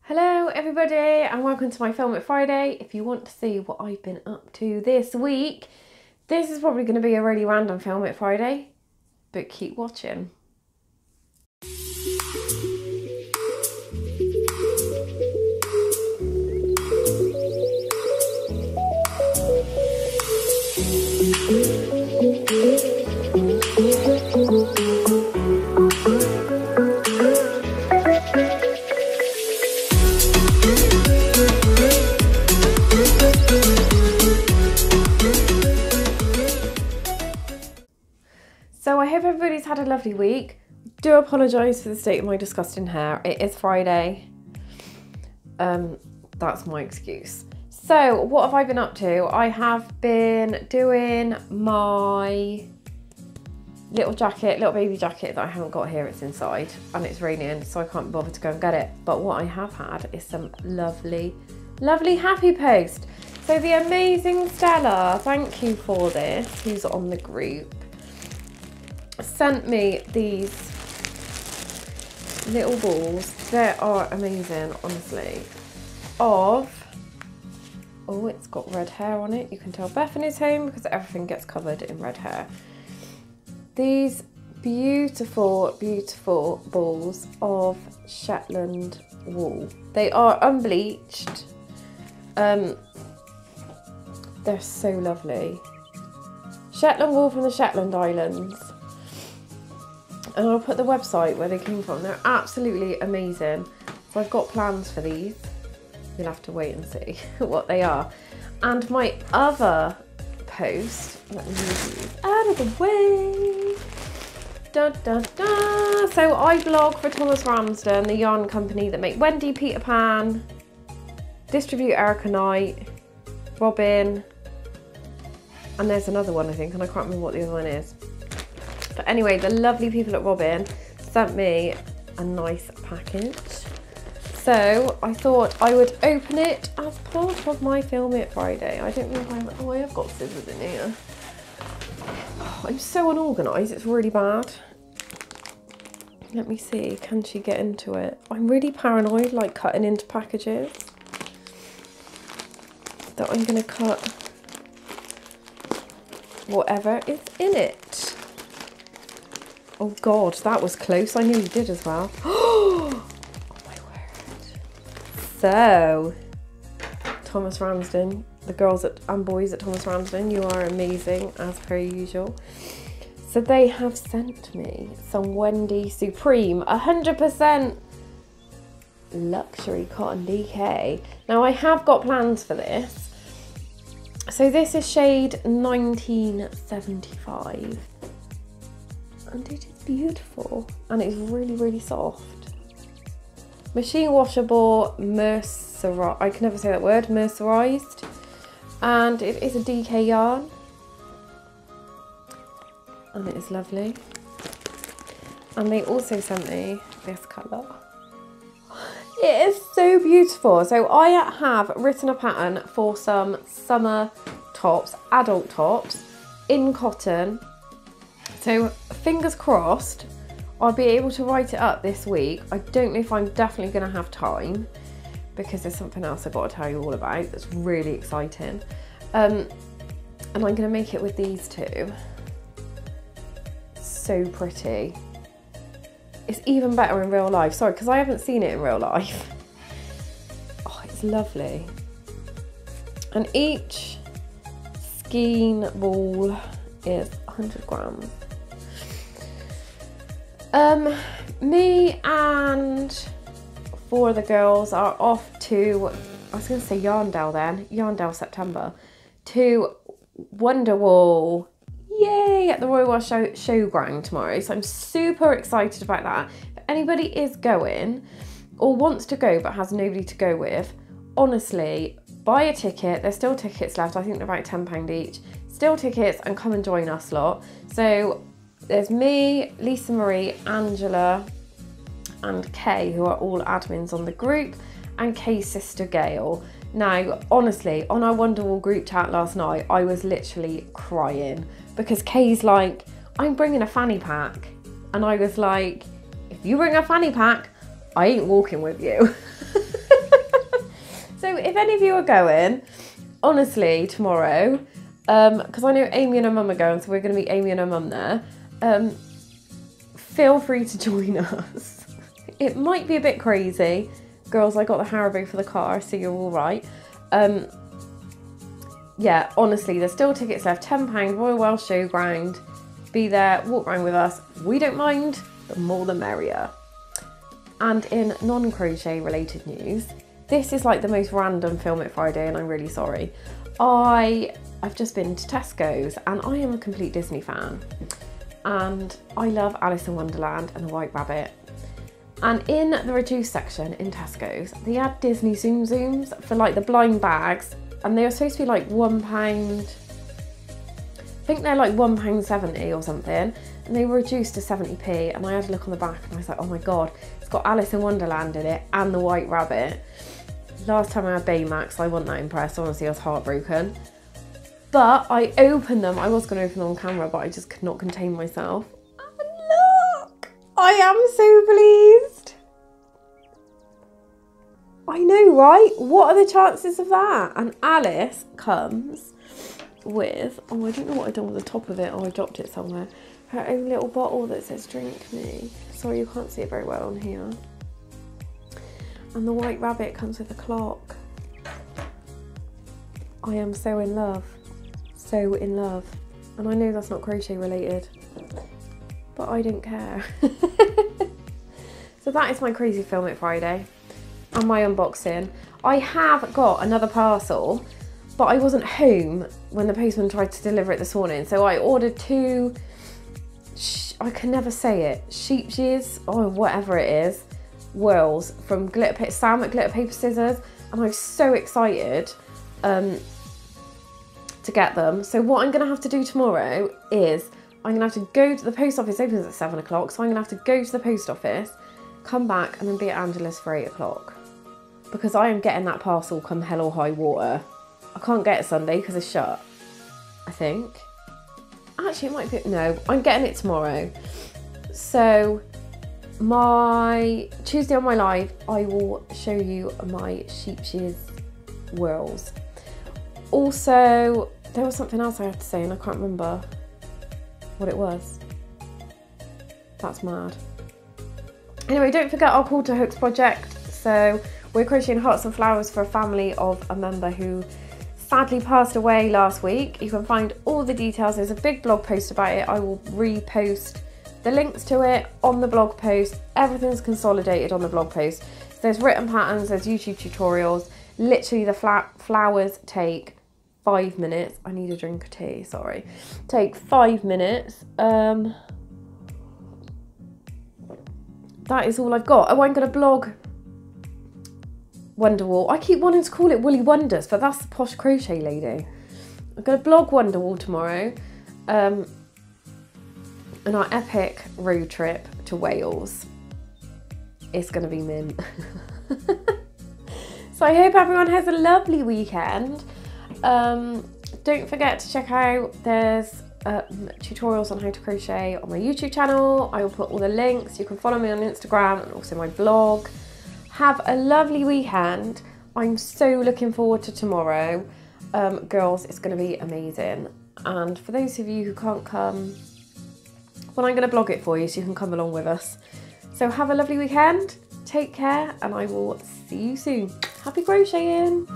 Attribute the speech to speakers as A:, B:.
A: Hello everybody and welcome to my Film It Friday. If you want to see what I've been up to this week, this is probably going to be a really random Film It Friday, but keep watching. So I hope everybody's had a lovely week. Do apologise for the state of my disgusting hair. It is Friday. That's my excuse. So what have I been up to? I have been doing my little baby jacket that I haven't got here. It's inside and it's raining, so I can't bother to go and get it. But what I have had is some lovely, lovely happy post. So the amazing Stella, thank you for this, who's on the group, sent me these little balls. They are amazing, honestly. Oh, it's got red hair on it. You can tell Bethany's home because everything gets covered in red hair. These beautiful, beautiful balls of Shetland wool. They are unbleached. They're so lovely. Shetland wool from the Shetland Islands. And I'll put the website where they came from. They're absolutely amazing. So I've got plans for these. You'll have to wait and see what they are. And my other post, let me move these out of the way. Dun, dun, dun. So I blog for Thomas Ramsden, the yarn company that make Wendy, Peter Pan, distribute Erica Knight, Robin, and there's another one I think, and I can't remember what the other one is. But anyway, the lovely people at Robin sent me a nice package. So I thought I would open it as part of my Film It Friday. I don't know if I have got scissors in here. Oh, I'm so unorganised, it's really bad. Let me see, can she get into it? I'm really paranoid, like cutting into packages, that I'm going to cut whatever is in it. Oh God, that was close. I nearly did as well. Oh my word. So, Thomas Ramsden, the girls and boys at Thomas Ramsden, you are amazing as per usual. So they have sent me some Wendy Supreme 100% luxury cotton DK. Now I have got plans for this. So this is shade 1975. And it is beautiful and it's really, really soft. Machine washable, mercerized, I can never say that word, mercerized. And it is a DK yarn. And it is lovely. And they also sent me this colour. It is so beautiful. So I have written a pattern for some summer tops, adult tops, in cotton. So fingers crossed, I'll be able to write it up this week. I don't know if I'm definitely going to have time because there's something else I've got to tell you all about that's really exciting. And I'm going to make it with these two. So pretty. It's even better in real life. Sorry, because I haven't seen it in real life. Oh, it's lovely. And each skein ball is 100 grams. Me and 4 of the girls are off to, I was going to say Yarndale then, Yarndale September, to Wonderwall, yay, at the Royal Welsh Showground tomorrow. So I'm super excited about that. If anybody is going or wants to go but has nobody to go with, honestly, buy a ticket. There's still tickets left. I think they're about £10 each. Still tickets and come and join us lot. So there's me, Lisa Marie, Angela and Kay, who are all admins on the group, and Kay's sister Gail. Now, honestly, on our Wonderwall group chat last night, I was literally crying because Kay's like, I'm bringing a fanny pack. And I was like, if you bring a fanny pack, I ain't walking with you. if any of you are going, honestly, tomorrow, because I know Amy and her mum are going, so we're going to meet Amy and her mum there, feel free to join us. It might be a bit crazy. Girls, I got the Haribo for the car, so you're all right. Yeah, honestly, there's still tickets left. £10, Royal Welsh Showground. Be there, walk around with us. We don't mind, the more the merrier. And in non-crochet related news, this is like the most random Film It Friday, and I'm really sorry. I've just been to Tesco's, and I am a complete Disney fan. And I love Alice in Wonderland and the White Rabbit. And in the reduced section in Tesco's, they had Disney Zoom Zooms for like the blind bags, and they were supposed to be like £1. I think they're like £1.70 or something, and they were reduced to 70p. And I had a look on the back, and I was like, oh my god, it's got Alice in Wonderland in it and the White Rabbit. Last time I had Baymax, I wasn't that impressed. Honestly, I was heartbroken. But I opened them. I was going to open them on camera, but I just could not contain myself. And look, I am so pleased. I know, right? What are the chances of that? And Alice comes with, oh, I don't know what I've done with the top of it. Oh, I dropped it somewhere. Her own little bottle that says drink me. Sorry, you can't see it very well on here. And the White Rabbit comes with a clock. I am so in love. So in love. And I know that's not crochet related, but I don't care. So that is my crazy Film It Friday and my unboxing. I have got another parcel, but I wasn't home when the postman tried to deliver it this morning. So I ordered two, I can never say it, sheepshears or whatever it is, whirls from Sam at Glitter Paper Scissors, and I'm so excited to get them. So what I'm going to have to do tomorrow is I'm going to have to go to the post office. Opens at 7 o'clock, so I'm going to have to go to the post office, come back, and then be at Angela's for 8 o'clock, because I am getting that parcel come hell or high water. I can't get it Sunday because it's shut, I think. Actually, it might be, no, I'm getting it tomorrow. So my Tuesday on my live, I will show you my sheepshears whirls. Also, there was something else I had to say and I can't remember what it was. That's mad. Anyway, don't forget our Call to Hooks project. So we're crocheting hearts and flowers for a family of a member who sadly passed away last week. You can find all the details. There's a big blog post about it. I will repost the links to it on the blog post. Everything's consolidated on the blog post. So there's written patterns, there's YouTube tutorials. Literally the flowers take 5 minutes. I need a drink of tea, sorry. Take 5 minutes. That is all I've got. Oh, I'm going to blog Wonderwall. I keep wanting to call it Woolly Wonders, but that's the posh crochet lady. I'm going to blog Wonderwall tomorrow. And our epic road trip to Wales. It's going to be mint. So I hope everyone has a lovely weekend. Don't forget to check out, there's tutorials on how to crochet on my YouTube channel. I will put all the links. You can follow me on Instagram and also my blog. Have a lovely weekend. I'm so looking forward to tomorrow. Girls, it's going to be amazing. And for those of you who can't come, well, I'm going to blog it for you so you can come along with us. So have a lovely weekend. Take care, and I will see you soon. Happy crocheting!